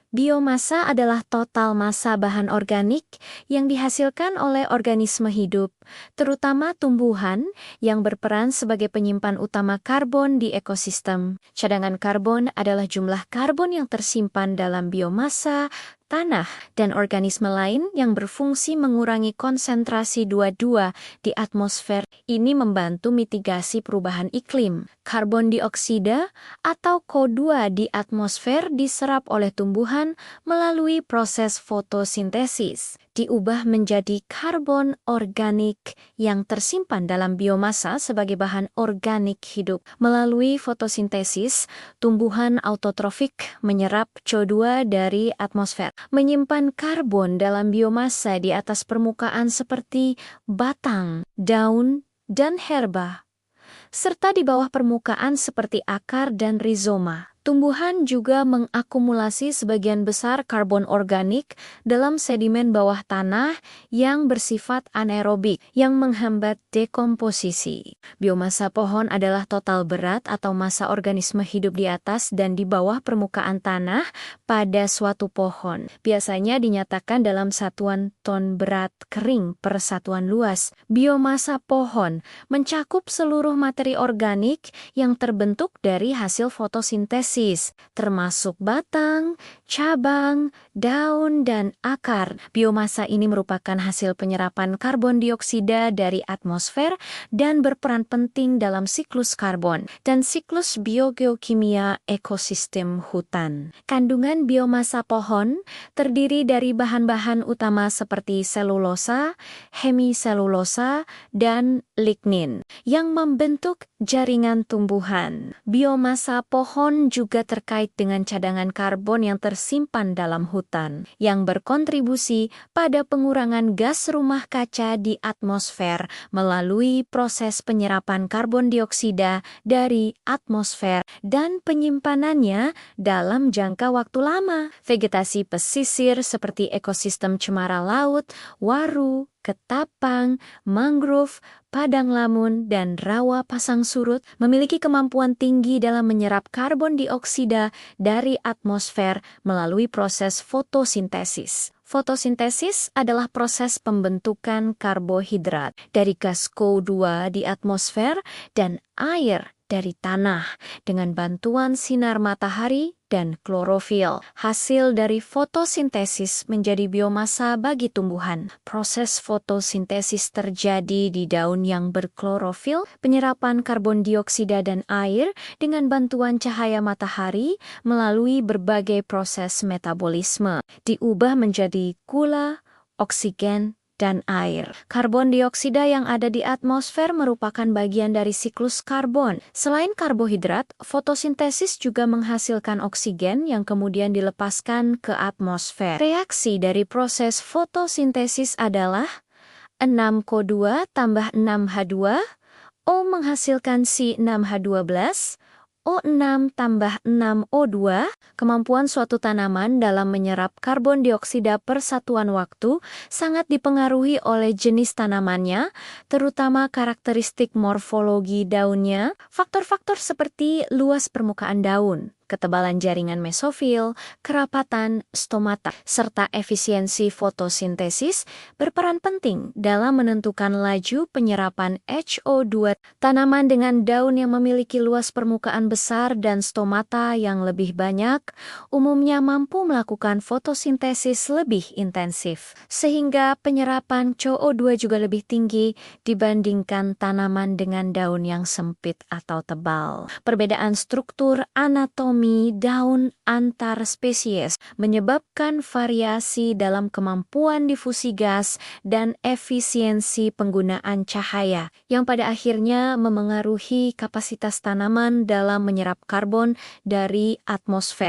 Biomasa adalah total massa bahan organik yang dihasilkan oleh organisme hidup, terutama tumbuhan yang berperan sebagai penyimpan utama karbon di ekosistem. Cadangan karbon adalah jumlah karbon yang tersimpan dalam biomasa, tanah, dan organisme lain yang berfungsi mengurangi konsentrasi CO2 di atmosfer. Ini membantu mitigasi perubahan iklim. Karbon dioksida atau CO2 di atmosfer diserap oleh tumbuhan melalui proses fotosintesis, diubah menjadi karbon organik yang tersimpan dalam biomasa sebagai bahan organik hidup. Melalui fotosintesis, tumbuhan autotrofik menyerap CO2 dari atmosfer, menyimpan karbon dalam biomasa di atas permukaan seperti batang, daun, dan herba, serta di bawah permukaan seperti akar dan rizoma. Tumbuhan juga mengakumulasi sebagian besar karbon organik dalam sedimen bawah tanah yang bersifat anaerobik yang menghambat dekomposisi. Biomasa pohon adalah total berat atau massa organisme hidup di atas dan di bawah permukaan tanah pada suatu pohon. Biasanya dinyatakan dalam satuan ton berat kering per satuan luas. Biomasa pohon mencakup seluruh materi organik yang terbentuk dari hasil fotosintesis, termasuk batang, cabang, daun, dan akar. Biomasa ini merupakan hasil penyerapan karbon dioksida dari atmosfer dan berperan penting dalam siklus karbon dan siklus biogeokimia ekosistem hutan. Kandungan biomasa pohon terdiri dari bahan-bahan utama seperti selulosa, hemiselulosa, dan lignin yang membentuk jaringan tumbuhan. Biomasa pohon juga terkait dengan cadangan karbon yang tersimpan dalam hutan, yang berkontribusi pada pengurangan gas rumah kaca di atmosfer melalui proses penyerapan karbon dioksida dari atmosfer dan penyimpanannya dalam jangka waktu lama. Vegetasi pesisir seperti ekosistem cemara laut, waru, ketapang, mangrove, padang lamun, dan rawa pasang surut memiliki kemampuan tinggi dalam menyerap karbon dioksida dari atmosfer melalui proses fotosintesis. Fotosintesis adalah proses pembentukan karbohidrat dari gas CO2 di atmosfer dan air dari tanah dengan bantuan sinar matahari dan klorofil. Hasil dari fotosintesis menjadi biomasa bagi tumbuhan. Proses fotosintesis terjadi di daun yang berklorofil, penyerapan karbon dioksida dan air dengan bantuan cahaya matahari melalui berbagai proses metabolisme, diubah menjadi gula, oksigen, dan air. Karbon dioksida yang ada di atmosfer merupakan bagian dari siklus karbon. Selain karbohidrat, fotosintesis juga menghasilkan oksigen yang kemudian dilepaskan ke atmosfer. Reaksi dari proses fotosintesis adalah 6CO2 tambah 6H2, O menghasilkan C6H12, O6 tambah 6O2, kemampuan suatu tanaman dalam menyerap karbon dioksida per satuan waktu sangat dipengaruhi oleh jenis tanamannya, terutama karakteristik morfologi daunnya, faktor-faktor seperti luas permukaan daun, ketebalan jaringan mesofil, kerapatan stomata, serta efisiensi fotosintesis berperan penting dalam menentukan laju penyerapan HO2. Tanaman dengan daun yang memiliki luas permukaan besar dan stomata yang lebih banyak umumnya mampu melakukan fotosintesis lebih intensif, sehingga penyerapan CO2 juga lebih tinggi dibandingkan tanaman dengan daun yang sempit atau tebal. Perbedaan struktur anatomi daun antar spesies menyebabkan variasi dalam kemampuan difusi gas dan efisiensi penggunaan cahaya yang pada akhirnya memengaruhi kapasitas tanaman dalam menyerap karbon dari atmosfer.